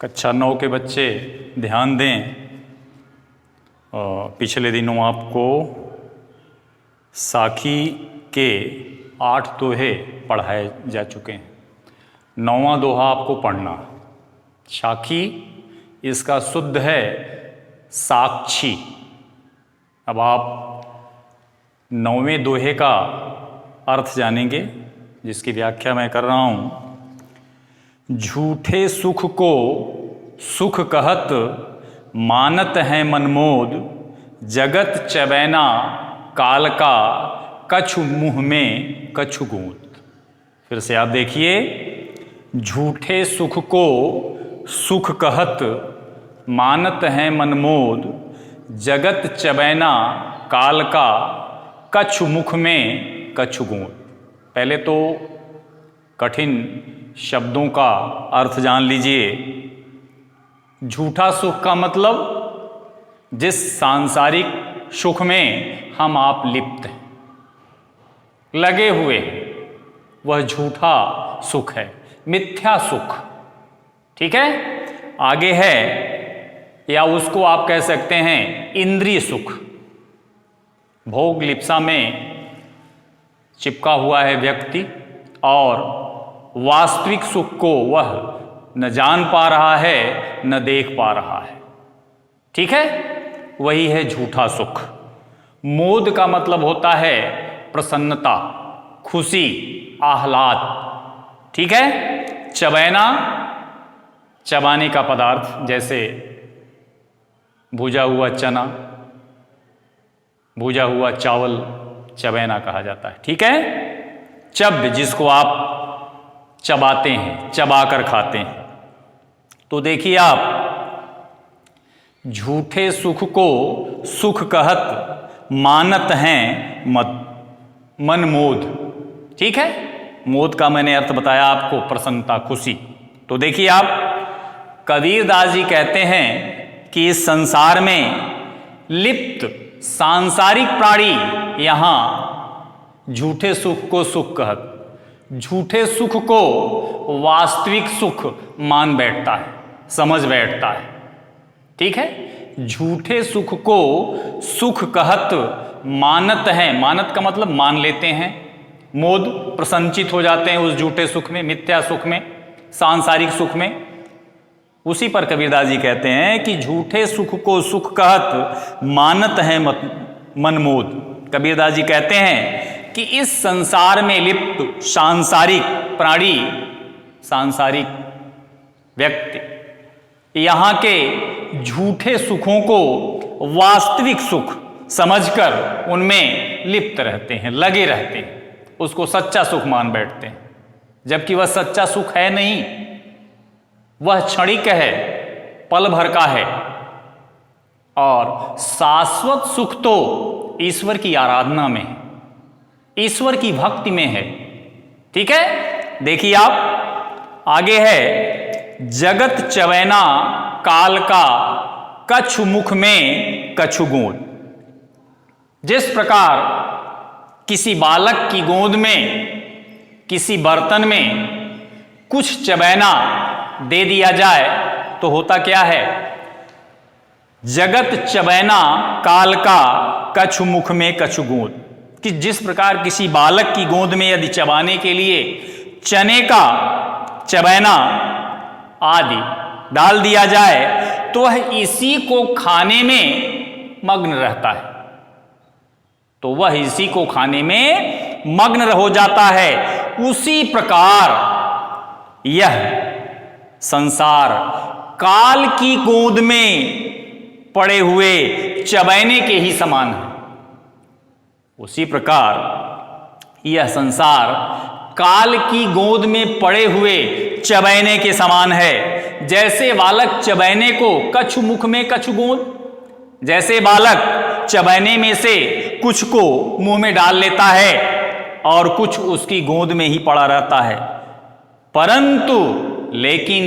कक्षा 9 के बच्चे ध्यान दें। पिछले दिनों आपको साखी के 8 दोहे पढ़ाए जा चुके हैं। 9वां दोहा आपको पढ़ना। साखी इसका शुद्ध है साक्षी। अब आप 9वें दोहे का अर्थ जानेंगे, जिसकी व्याख्या मैं कर रहा हूं। झूठे सुख को सुख कहत मानत है मनमोद, जगत चबैना काल का कछु मुँह में कछु गूंद। फिर से आप देखिए, झूठे सुख को सुख कहत मानत है मनमोद, जगत चबैना काल का कछु मुख में कछु गूंद। पहले तो कठिन शब्दों का अर्थ जान लीजिए। झूठा सुख का मतलब जिस सांसारिक सुख में हम आप लिप्त हैं, लगे हुए हैं, वह झूठा सुख है, मिथ्या सुख। ठीक है। आगे है, या उसको आप कह सकते हैं इंद्रिय सुख। भोग लिप्सा में चिपका हुआ है व्यक्ति और वास्तविक सुख को वह न जान पा रहा है न देख पा रहा है। ठीक है। वही है झूठा सुख। मोद का मतलब होता है प्रसन्नता, खुशी, आह्लाद। ठीक है। चबैना, चबाने का पदार्थ, जैसे भुजा हुआ चना, भुजा हुआ चावल चबैना कहा जाता है। ठीक है। चब, जिसको आप चबाते हैं, चबाकर खाते हैं। तो देखिए आप, झूठे सुख को सुख कहत मानत हैं मनमोद। ठीक है। मोद का मैंने अर्थ बताया आपको, प्रसन्नता, खुशी। तो देखिए आप, कबीरदास जी कहते हैं कि इस संसार में लिप्त सांसारिक प्राणी यहां झूठे सुख को सुख कहत, झूठे सुख को वास्तविक सुख मान बैठता है, समझ बैठता है। ठीक है। झूठे सुख को सुख कहत मानत है। मानत का मतलब मान लेते हैं। मोद, प्रसन्नचित हो जाते हैं उस झूठे सुख में, मिथ्या सुख में, सांसारिक सुख में। उसी पर कबीरदास जी कहते हैं कि झूठे सुख को सुख कहत मानत है मनमोद। कबीरदास जी कहते हैं कि इस संसार में लिप्त सांसारिक प्राणी, सांसारिक व्यक्ति यहां के झूठे सुखों को वास्तविक सुख समझकर उनमें लिप्त रहते हैं, लगे रहते हैं, उसको सच्चा सुख मान बैठते हैं, जबकि वह सच्चा सुख है नहीं। वह क्षणिक है, पल भर का है। और शाश्वत सुख तो ईश्वर की आराधना में है, ईश्वर की भक्ति में है। ठीक है। देखिए आप, आगे है, जगत चवैना काल का कछु मुख में कछु गोद। जिस प्रकार किसी बालक की गोद में, किसी बर्तन में कुछ चबैना दे दिया जाए तो होता क्या है? जगत चबैना काल का कछु मुख में कछु गोद। कि जिस प्रकार किसी बालक की गोद में यदि चबाने के लिए चने का चबैना आदि डाल दिया जाए तो वह इसी को खाने में मग्न रहता है, तो वह इसी को खाने में मग्न हो जाता है। उसी प्रकार यह संसार काल की गोद में पड़े हुए चबैने के ही समान है। उसी प्रकार यह संसार काल की गोद में पड़े हुए चबैने के समान है। जैसे बालक चबैने को कछु मुख में कछु गोद, जैसे बालक चबैने में से कुछ को मुंह में डाल लेता है और कुछ उसकी गोद में ही पड़ा रहता है, परंतु लेकिन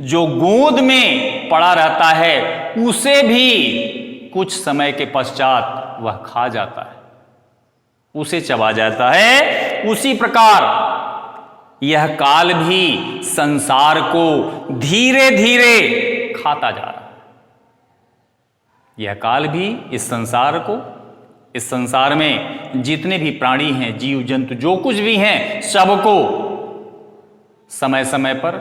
जो गोद में पड़ा रहता है उसे भी कुछ समय के पश्चात वह खा जाता है, उसे चबा जाता है। उसी प्रकार यह काल भी संसार को धीरे धीरे खाता जा रहा है। यह काल भी इस संसार में जितने भी प्राणी हैं, जीव जंतु जो कुछ भी हैं, सबको समय समय पर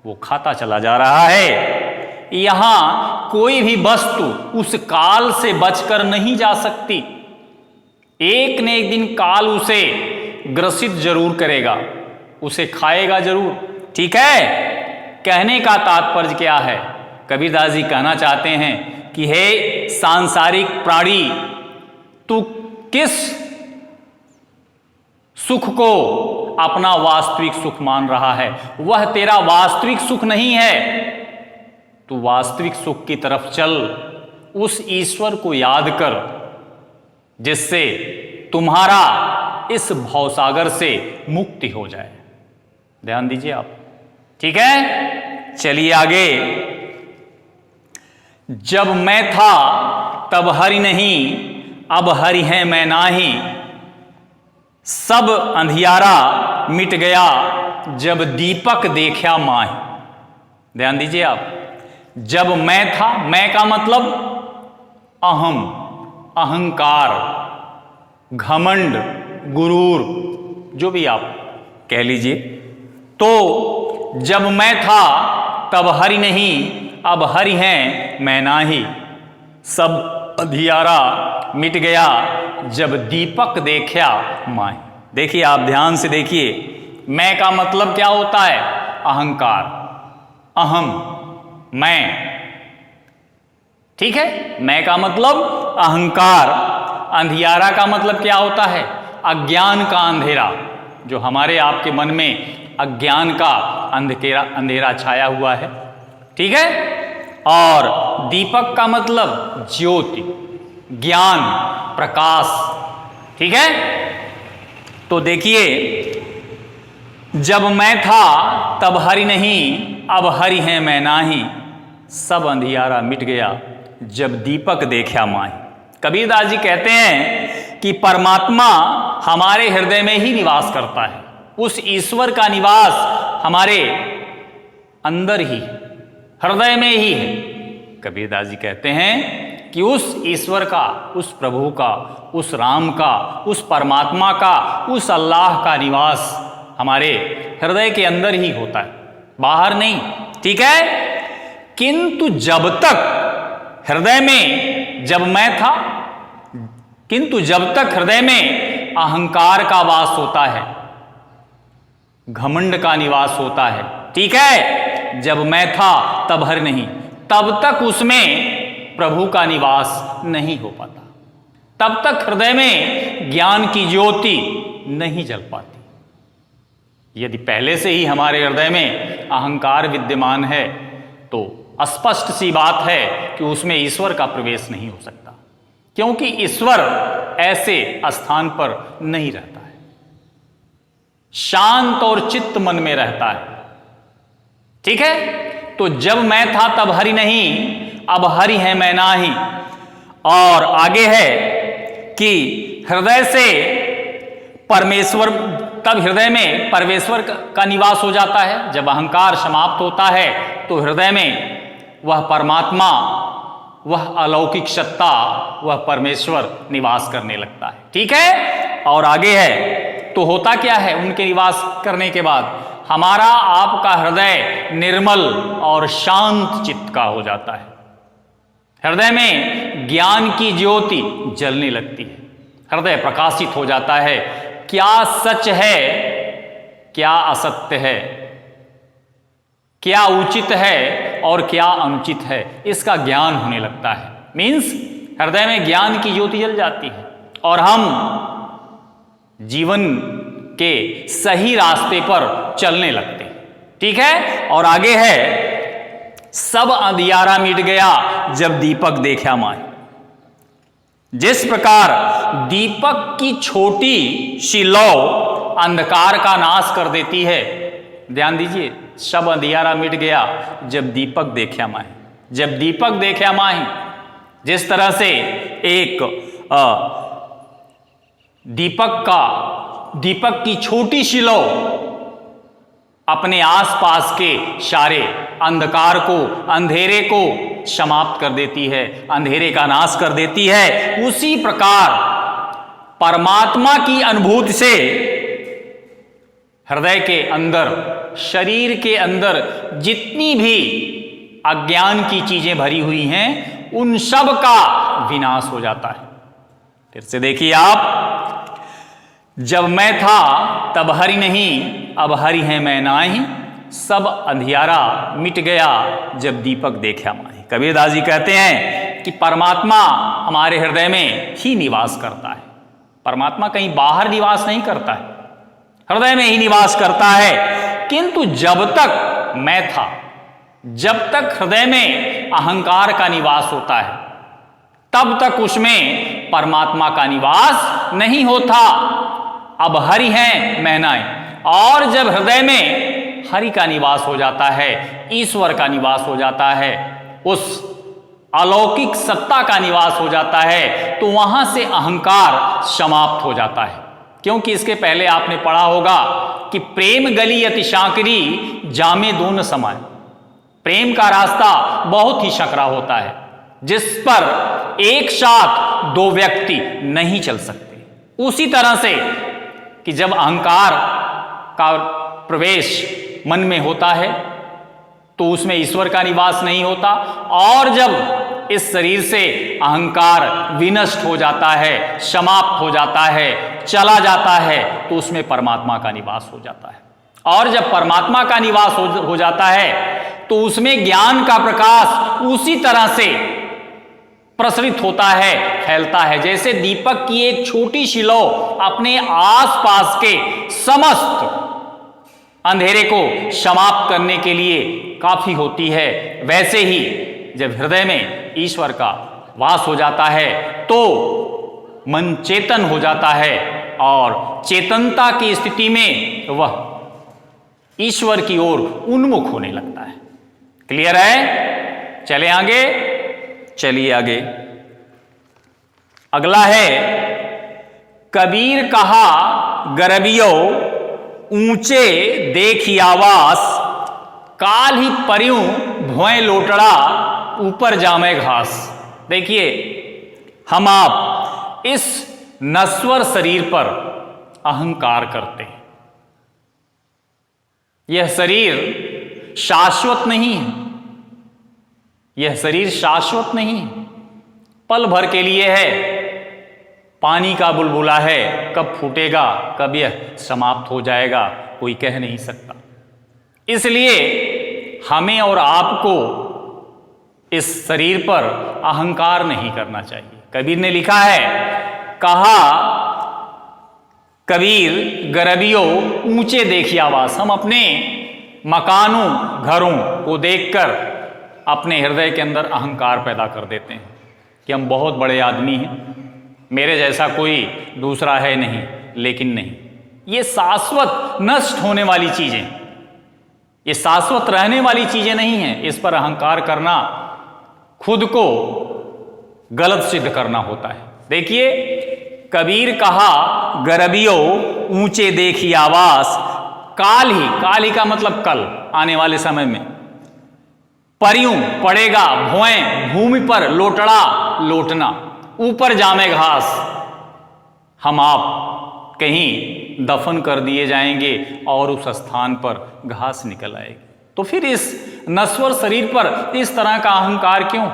वो खाता चला जा रहा है। यहां कोई भी वस्तु उस काल से बचकर नहीं जा सकती। एक न एक दिन काल उसे ग्रसित जरूर करेगा, उसे खाएगा जरूर। ठीक है, कहने का तात्पर्य क्या है? कबीरदास जी कहना चाहते हैं कि हे सांसारिक प्राणी, तू किस सुख को अपना वास्तविक सुख मान रहा है? वह तेरा वास्तविक सुख नहीं है। तू वास्तविक सुख की तरफ चल, उस ईश्वर को याद कर जिससे तुम्हारा इस भवसागर से मुक्ति हो जाए। ध्यान दीजिए आप। ठीक है, चलिए आगे। जब मैं था तब हरि नहीं, अब हरि है मैं नाही। सब अंधियारा मिट गया जब दीपक देखा माही। ध्यान दीजिए आप। जब मैं था, मैं का मतलब अहम, अहंकार, घमंड, गुरूर, जो भी आप कह लीजिए। तो जब मैं था तब हरि नहीं, अब हरि हैं मैं नाही। सब अंधियारा मिट गया जब दीपक देखा माही। देखिए आप ध्यान से देखिए, मैं का मतलब क्या होता है? अहंकार, अहम, मैं। ठीक है, मैं का मतलब अहंकार। अंधियारा का मतलब क्या होता है? अज्ञान का अंधेरा, जो हमारे आपके मन में अज्ञान का अंधेरा छाया हुआ है। ठीक है, और दीपक का मतलब ज्योति, ज्ञान, प्रकाश। ठीक है, तो देखिए, जब मैं था तब हरि नहीं, अब हरि हैं मैं नाही। सब अंधियारा मिट गया जब दीपक देखा माही। कबीरदास जी कहते हैं कि परमात्मा हमारे हृदय में ही निवास करता है। उस ईश्वर का निवास हमारे अंदर ही, हृदय में ही है। कबीरदास जी कहते हैं कि उस ईश्वर का, उस प्रभु का, उस राम का, उस परमात्मा का, उस अल्लाह का निवास हमारे हृदय के अंदर ही होता है, बाहर नहीं। ठीक है, किंतु जब तक हृदय में, जब मैं था, किंतु जब तक हृदय में अहंकार का वास होता है, घमंड का निवास होता है। ठीक है, जब मैं था तब हरि नहीं, तब तक उसमें प्रभु का निवास नहीं हो पाता। तब तक हृदय में ज्ञान की ज्योति नहीं जल पाती। यदि पहले से ही हमारे हृदय में अहंकार विद्यमान है तो स्पष्ट सी बात है कि उसमें ईश्वर का प्रवेश नहीं हो सकता, क्योंकि ईश्वर ऐसे स्थान पर नहीं रहता है, शांत और चित्त मन में रहता है। ठीक है, तो जब मैं था तब हरि नहीं, अब हरि है मैं नाही। और आगे है कि हृदय से परमेश्वर, तब हृदय में परमेश्वर का निवास हो जाता है। जब अहंकार समाप्त होता है तो हृदय में वह परमात्मा, वह अलौकिक सत्ता, वह परमेश्वर निवास करने लगता है। ठीक है, और आगे है तो होता क्या है? उनके निवास करने के बाद हमारा आपका हृदय निर्मल और शांत चित्त का हो जाता है। हृदय में ज्ञान की ज्योति जलने लगती है, हृदय प्रकाशित हो जाता है। क्या सच है, क्या असत्य है, क्या उचित है और क्या अनुचित है, इसका ज्ञान होने लगता है। मीन्स हृदय में ज्ञान की ज्योति जल जाती है और हम जीवन के सही रास्ते पर चलने लगते हैं। ठीक है, और आगे है सब अंधियारा मिट गया जब दीपक देखा माही। जिस प्रकार दीपक की छोटी सी लौ अंधकार का नाश कर देती है, ध्यान दीजिए, सब अंधियारा मिट गया जब दीपक देखा माही। जब दीपक देखा माही, जिस तरह से एक दीपक की छोटी सी लौ अपने आसपास के सारे अंधकार को, अंधेरे को समाप्त कर देती है, अंधेरे का नाश कर देती है। उसी प्रकार परमात्मा की अनुभूति से हृदय के अंदर, शरीर के अंदर जितनी भी अज्ञान की चीजें भरी हुई हैं, उन सब का विनाश हो जाता है। फिर से देखिए आप, जब मैं था तब हरि नहीं, अब हरि है मैं नाही, सब अंधियारा मिट गया जब दीपक देखा माही। कबीरदास जी कहते हैं कि परमात्मा हमारे हृदय में ही निवास करता है। परमात्मा कहीं बाहर निवास नहीं करता है, हृदय में ही निवास करता है। किंतु जब तक मैं था, जब तक हृदय में अहंकार का निवास होता है, तब तक उसमें परमात्मा का निवास नहीं होता। अब हरि है मैं नाहीं, और जब हृदय में हरि का निवास हो जाता है, ईश्वर का निवास हो जाता है, उस अलौकिक सत्ता का निवास हो जाता है, तो वहां से अहंकार समाप्त हो जाता है। क्योंकि इसके पहले आपने पढ़ा होगा कि प्रेम गली अति शांकरी, जामे दोन समय। प्रेम का रास्ता बहुत ही सकरा होता है, जिस पर एक साथ दो व्यक्ति नहीं चल सकते। उसी तरह से कि जब अहंकार का प्रवेश मन में होता है तो उसमें ईश्वर का निवास नहीं होता, और जब इस शरीर से अहंकार विनष्ट हो जाता है, समाप्त हो जाता है, चला जाता है, तो उसमें परमात्मा का निवास हो जाता है। और जब परमात्मा का निवास हो जाता है तो उसमें ज्ञान का प्रकाश उसी तरह से प्रसरित होता है, फैलता है। जैसे दीपक की एक छोटी सी लौ अपने आसपास के समस्त अंधेरे को समाप्त करने के लिए काफी होती है, वैसे ही जब हृदय में ईश्वर का वास हो जाता है तो मन चेतन हो जाता है, और चेतनता की स्थिति में वह ईश्वर की ओर उन्मुख होने लगता है। क्लियर है? चले आगे, चलिए आगे। अगला है, कबीर कहा गरबियो ऊंचे देखी आवास, काल ही परियों भोए लोटड़ा ऊपर जामे घास। देखिए, हम आप इस नश्वर शरीर पर अहंकार करते हैं। यह शरीर शाश्वत नहीं है, यह शरीर शाश्वत नहीं है, पल भर के लिए है। पानी का बुलबुला है, कब फूटेगा, कब यह समाप्त हो जाएगा, कोई कह नहीं सकता। इसलिए हमें और आपको इस शरीर पर अहंकार नहीं करना चाहिए। कबीर ने लिखा है, कहा कबीर गरबियो ऊंचे देखी आवास। हम अपने मकानों, घरों को देखकर अपने हृदय के अंदर अहंकार पैदा कर देते हैं कि हम बहुत बड़े आदमी हैं, मेरे जैसा कोई दूसरा है नहीं। लेकिन नहीं, ये शाश्वत नष्ट होने वाली चीजें, ये शाश्वत रहने वाली चीजें नहीं हैं। इस पर अहंकार करना खुद को गलत सिद्ध करना होता है। देखिए, कबीर कहा गरबियो ऊंचे देखी आवास, काल ही का मतलब कल, आने वाले समय में, परियों पड़ेगा, भोए भूमि पर, लोटड़ा लोटना, ऊपर जामे घास। हम आप कहीं दफन कर दिए जाएंगे और उस स्थान पर घास निकल आएगी। तो फिर इस नश्वर शरीर पर इस तरह का अहंकार क्यों?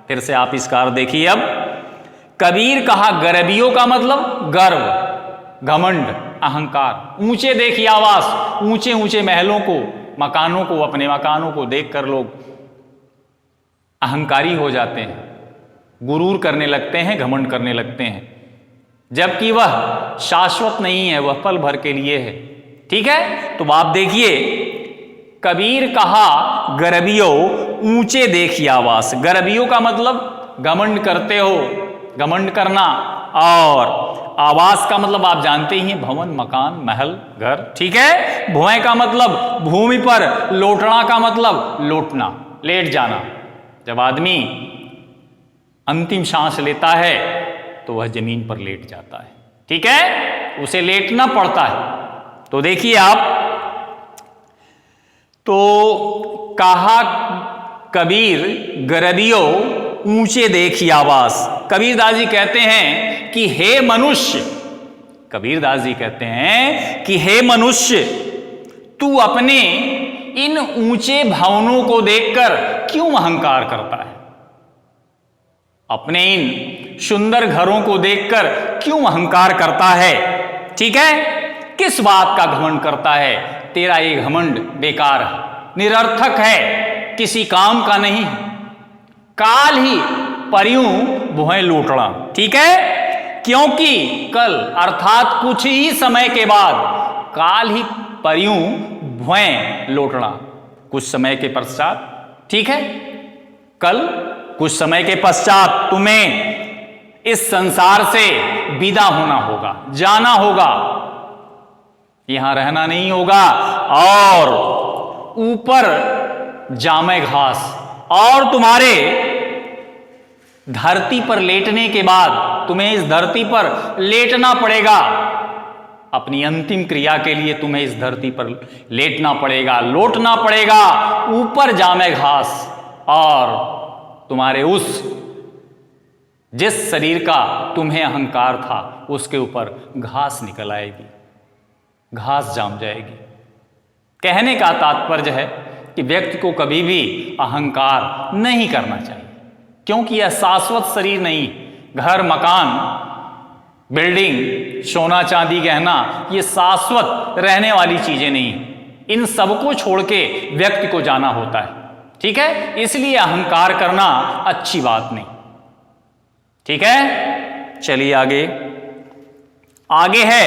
फिर से आप इसका अर्थ देखिए। अब कबीर कहा गरबियों का मतलब गर्व, घमंड, अहंकार। ऊंचे देखिए आवास, ऊंचे ऊंचे महलों को, मकानों को, अपने मकानों को देखकर लोग अहंकारी हो जाते हैं, गुरूर करने लगते हैं, घमंड करने लगते हैं, जबकि वह शाश्वत नहीं है, वह पल भर के लिए है। ठीक है, तो आप देखिए, कबीर कहा गरबियो ऊंचे देखी आवास। गरबियों का मतलब घमंड करते हो, घमंड करना, और आवास का मतलब आप जानते ही हैं, भवन, मकान, महल, घर। ठीक है, भुएं का मतलब भूमि पर, लोटना का मतलब लोटना, लेट जाना। जब आदमी अंतिम सांस लेता है तो वह जमीन पर लेट जाता है। ठीक है, उसे लेटना पड़ता है। तो देखिए आप, तो कहा कबीर गरदियो ऊंचे देखी आवास। कबीरदास जी कहते हैं कि हे मनुष्य, कबीरदास जी कहते हैं कि हे मनुष्य, तू अपने इन ऊंचे भवनों को देखकर क्यों अहंकार करता है? अपने इन सुंदर घरों को देखकर क्यों अहंकार करता है? ठीक है, किस बात का घमंड करता है? तेरा ये घमंड बेकार है, निरर्थक है, किसी काम का नहीं। काल ही परियों भुएं लूटना। ठीक है, क्योंकि कल अर्थात कुछ ही समय के बाद काल ही परियों भुएं लौटना, कुछ समय के पश्चात। ठीक है, कल कुछ समय के पश्चात तुम्हें इस संसार से विदा होना होगा, जाना होगा, यहां रहना नहीं होगा। और ऊपर जामे घास, और तुम्हारे धरती पर लेटने के बाद तुम्हें इस धरती पर लेटना पड़ेगा। अपनी अंतिम क्रिया के लिए तुम्हें इस धरती पर लेटना पड़ेगा, लौटना पड़ेगा। ऊपर जामे घास, और तुम्हारे उस जिस शरीर का तुम्हें अहंकार था उसके ऊपर घास निकल आएगी, घास जाम जाएगी। कहने का तात्पर्य है कि व्यक्ति को कभी भी अहंकार नहीं करना चाहिए, क्योंकि यह शाश्वत शरीर नहीं। घर, मकान, बिल्डिंग, सोना चांदी, गहना, ये शाश्वत रहने वाली चीजें नहीं। इन सबको छोड़ के व्यक्ति को जाना होता है। ठीक है, इसलिए अहंकार करना अच्छी बात नहीं। ठीक है, चलिए आगे। आगे है,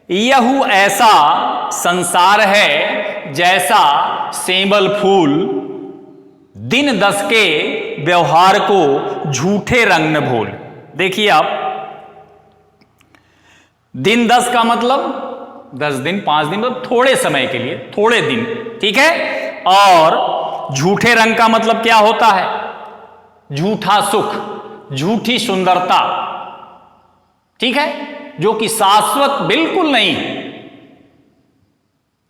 यहू ऐसा संसार है जैसा सेंबल फूल, दिन दस के व्यवहार को झूठे रंग न भूल। देखिए आप, दिन 10 का मतलब 10 दिन, 5 दिन, मतलब थोड़े समय के लिए, थोड़े दिन। ठीक है, और झूठे रंग का मतलब क्या होता है? झूठा सुख, झूठी सुंदरता। ठीक है, जो कि शाश्वत बिल्कुल नहीं,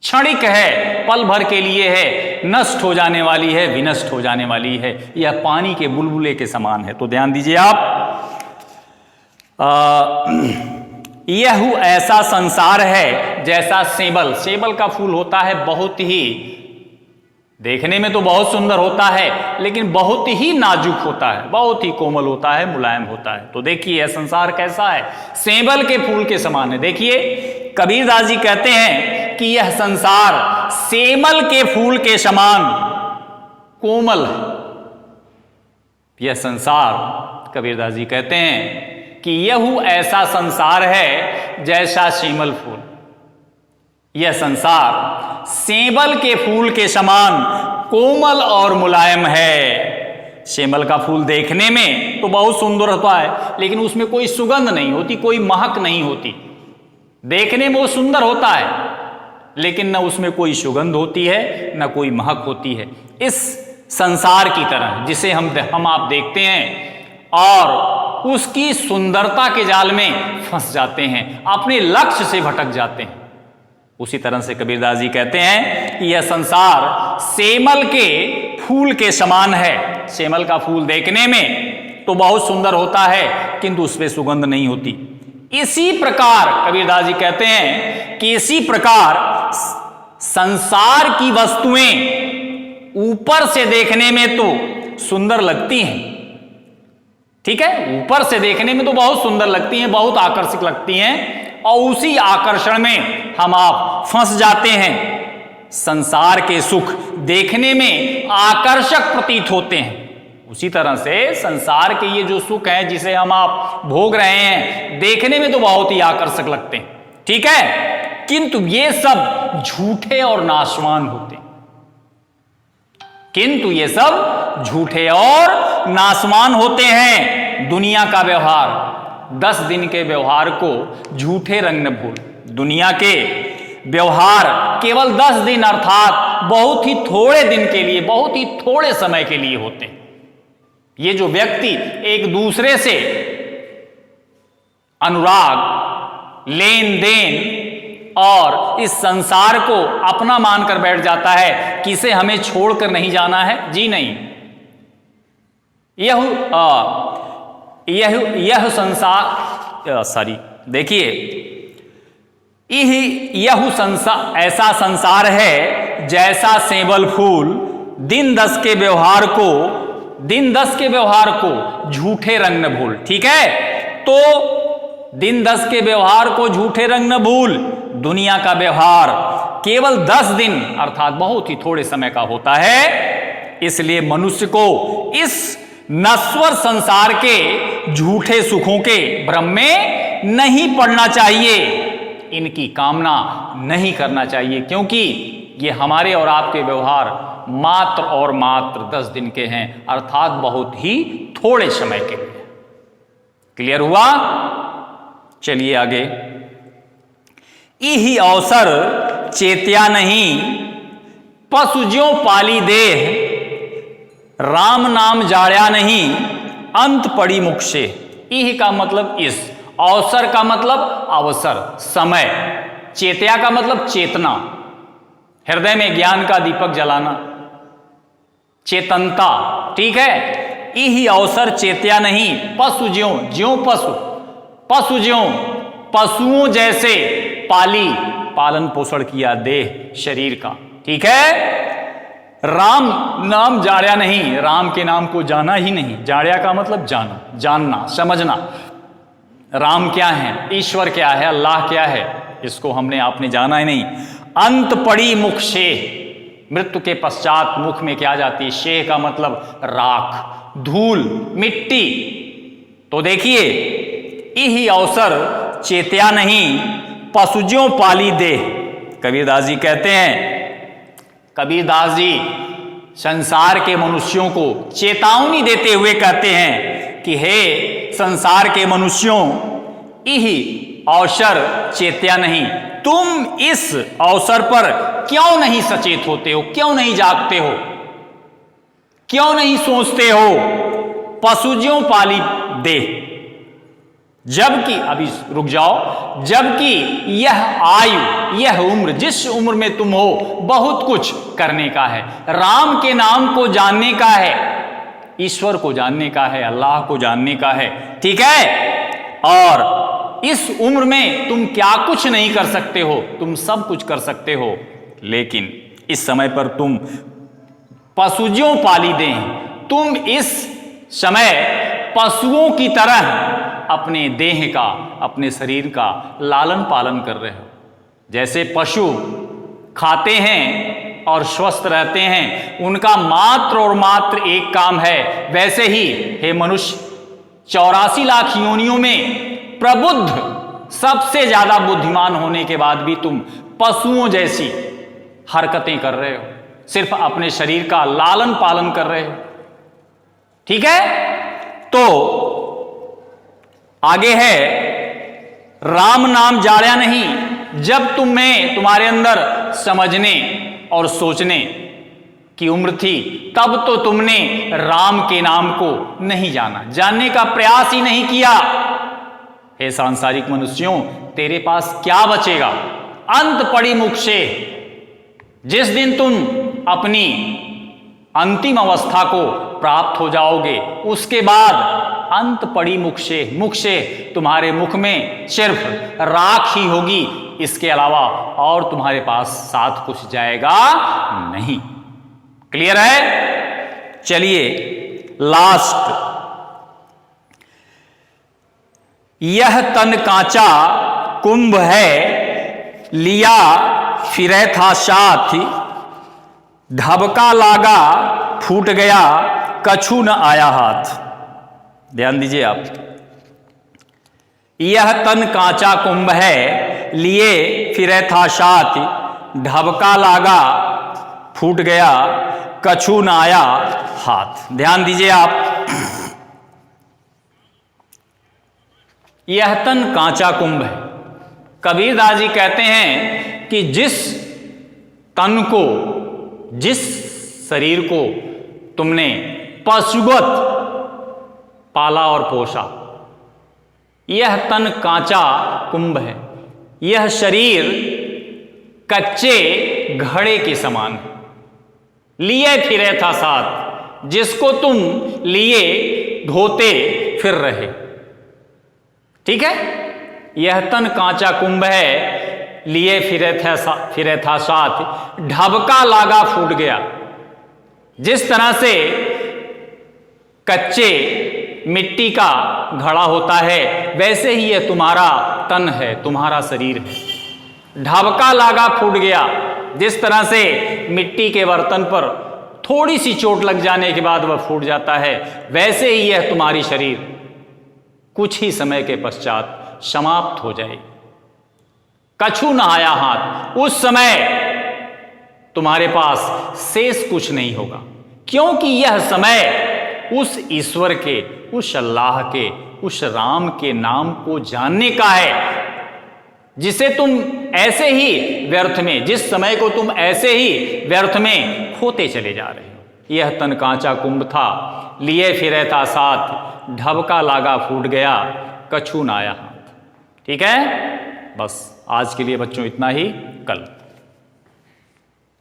क्षणिक है, पल भर के लिए है, नष्ट हो जाने वाली है, विनष्ट हो जाने वाली है। यह पानी के बुलबुले के समान है। तो ध्यान दीजिए आप, यह ऐसा संसार है जैसा सेबल, सेबल का फूल होता है, बहुत ही देखने में तो बहुत सुंदर होता है, लेकिन बहुत ही नाजुक होता है, बहुत ही कोमल होता है, मुलायम होता है। तो देखिए यह संसार कैसा है? सेबल के फूल के समान है। देखिए कबीरदास जी कहते हैं कि यह संसार सेमल के फूल के समान कोमल है। यह संसार, कबीरदास जी कहते हैं कि यह ऐसा संसार है जैसा सेमल फूल। यह संसार सेमल के फूल के समान कोमल और मुलायम है। सेमल का फूल देखने में तो बहुत सुंदर होता है, लेकिन उसमें कोई सुगंध नहीं होती, कोई महक नहीं होती। देखने में वो सुंदर होता है, लेकिन न उसमें कोई सुगंध होती है, न कोई महक होती है। इस संसार की तरह जिसे हम आप देखते हैं और उसकी सुंदरता के जाल में फंस जाते हैं, अपने लक्ष्य से भटक जाते हैं। उसी तरह से कबीरदास जी कहते हैं कि यह संसार सेमल के फूल के समान है। सेमल का फूल देखने में तो बहुत सुंदर होता है, किंतु उसमें सुगंध नहीं होती। इसी प्रकार कबीरदास जी कहते हैं कि इसी प्रकार संसार की वस्तुएं ऊपर से देखने में तो सुंदर लगती हैं। ठीक है, ऊपर से देखने में तो बहुत सुंदर लगती हैं, बहुत आकर्षक लगती हैं, और उसी आकर्षण में हम आप फंस जाते हैं। संसार के सुख देखने में आकर्षक प्रतीत होते हैं, उसी तरह से संसार के ये जो सुख हैं जिसे हम आप भोग रहे हैं, देखने में तो बहुत ही आकर्षक लगते हैं। ठीक है, किंतु ये सब झूठे और नाशवान होते हैं। किंतु ये सब झूठे और नाशवान होते हैं। दुनिया का व्यवहार, 10 दिन के व्यवहार को झूठे रंग न भूल। दुनिया के व्यवहार केवल 10 दिन अर्थात बहुत ही थोड़े दिन के लिए, बहुत ही थोड़े समय के लिए होते हैं। ये जो व्यक्ति एक दूसरे से अनुराग, लेन देन और इस संसार को अपना मानकर बैठ जाता है कि इसे हमें छोड़कर नहीं जाना है। जी नहीं, यह संसार सॉरी देखिए, यह संसार ऐसा संसार है जैसा सेवल फूल दिन दस के व्यवहार को झूठे रंग न भूल। ठीक है, तो दिन दस के व्यवहार को झूठे रंग न भूल। दुनिया का व्यवहार केवल 10 दिन अर्थात बहुत ही थोड़े समय का होता है, इसलिए मनुष्य को इस नश्वर संसार के झूठे सुखों के भ्रम में नहीं पड़ना चाहिए, इनकी कामना नहीं करना चाहिए, क्योंकि ये हमारे और आपके व्यवहार मात्र और मात्र 10 दिन के हैं, अर्थात बहुत ही थोड़े समय के लिए। क्लियर हुआ? चलिए आगे। इही अवसर चेत्या नहीं, पशु ज्यों पाली देह, राम नाम जाड़या नहीं, अंत पड़ी मुख से। इह का मतलब इस, अवसर का मतलब अवसर, समय, चेत्या का मतलब चेतना, हृदय में ज्ञान का दीपक जलाना, चेतनता। ठीक है, इही अवसर चेत्या नहीं, पशु ज्यों, ज्यों पशु, पशु ज्यों पशुओं जैसे पाली, पालन पोषण किया देह शरीर का। ठीक है, राम नाम जाड़या नहीं, राम के नाम को जाना ही नहीं। जाड़या का मतलब जाना, जानना, समझना। राम क्या है, ईश्वर क्या है, अल्लाह क्या है, इसको हमने आपने जाना ही नहीं। अंत पड़ी मुख से, मृत्यु के पश्चात मुख में क्या जाती है? शेह का मतलब राख, धूल, मिट्टी। तो देखिए, इही अवसर चेत्या नहीं, पशु ज्यों पाली देह। कबीरदास जी कहते हैं, कबीरदास जी संसार के मनुष्यों को चेतावनी देते हुए कहते हैं कि हे संसार के मनुष्यों, इही अवसर चेत्या नहीं, तुम इस अवसर पर क्यों नहीं सचेत होते हो, क्यों नहीं जागते हो, क्यों नहीं सोचते हो? पशु ज्यों पाली देह, जबकि, अभी रुक जाओ, जबकि यह आयु, यह उम्र, जिस उम्र में तुम हो, बहुत कुछ करने का है, राम के नाम को जानने का है, ईश्वर को जानने का है, अल्लाह को जानने का है। ठीक है, और इस उम्र में तुम क्या कुछ नहीं कर सकते हो, तुम सब कुछ कर सकते हो, लेकिन इस समय पर तुम पशु ज्यों पाली दें, तुम इस समय पशुओं की तरह अपने देह का, अपने शरीर का लालन पालन कर रहे हो। जैसे पशु खाते हैं और स्वस्थ रहते हैं, उनका मात्र और मात्र एक काम है, वैसे ही हे मनुष्य 84 लाख योनियों में प्रबुद्ध, सबसे ज्यादा बुद्धिमान होने के बाद भी तुम पशुओं जैसी हरकतें कर रहे हो, सिर्फ अपने शरीर का लालन पालन कर रहे हो। ठीक है, तो आगे है, राम नाम जाड़या नहीं, जब तुम्हारे अंदर समझने और सोचने की उम्र थी, तब तो तुमने राम के नाम को नहीं जाना, जानने का प्रयास ही नहीं किया। हे सांसारिक मनुष्यों, तेरे पास क्या बचेगा? अंत पड़ी मुख से, जिस दिन तुम अपनी अंतिम अवस्था को प्राप्त हो जाओगे, उसके बाद अंत पड़ी मुख से तुम्हारे मुख में सिर्फ राख ही होगी, इसके अलावा और तुम्हारे पास साथ कुछ जाएगा नहीं। क्लियर है? चलिए लास्ट, यह तन कांचा कुंभ है, लिया फिरे था साथ, ढबका लागा फूट गया, कछु न आया हाथ। ध्यान दीजिए आप, यह तन कांचा कुंभ है, लिए फिरे था साथ, ढबका लागा फूट गया, कछु न आया हाथ। ध्यान दीजिए आप, यह तन कांचा कुंभ है। कबीरदास जी कहते हैं कि जिस तन को, जिस शरीर को तुमने पशुवत पाला और पोषा, यह तन कांचा कुंभ है। यह शरीर कच्चे घड़े के समान है। लिए फिरे था साथ, जिसको तुम लिए ढोते फिर रहे। ठीक है, यह तन कांचा कुंभ है, लिए फिरे था साथ, ढबका लागा फूट गया। जिस तरह से कच्चे मिट्टी का घड़ा होता है, वैसे ही यह तुम्हारा तन है, तुम्हारा शरीर है। ढबका लागा फूट गया, जिस तरह से मिट्टी के बर्तन पर थोड़ी सी चोट लग जाने के बाद वह फूट जाता है, वैसे ही यह तुम्हारी शरीर कुछ ही समय के पश्चात समाप्त हो जाएगी। कछु न आया हाथ, उस समय तुम्हारे पास शेष कुछ नहीं होगा, क्योंकि यह समय उस ईश्वर के, उस अल्लाह के, उस राम के नाम को जानने का है, जिसे तुम ऐसे ही व्यर्थ में, जिस समय को तुम ऐसे ही व्यर्थ में खोते चले जा रहे हो। यह तन कांचा कुंभ था, लिए फिरे था साथ, ढबका लागा फूट गया, कछु न आया हाथ। ठीक है, बस आज के लिए बच्चों इतना ही। कल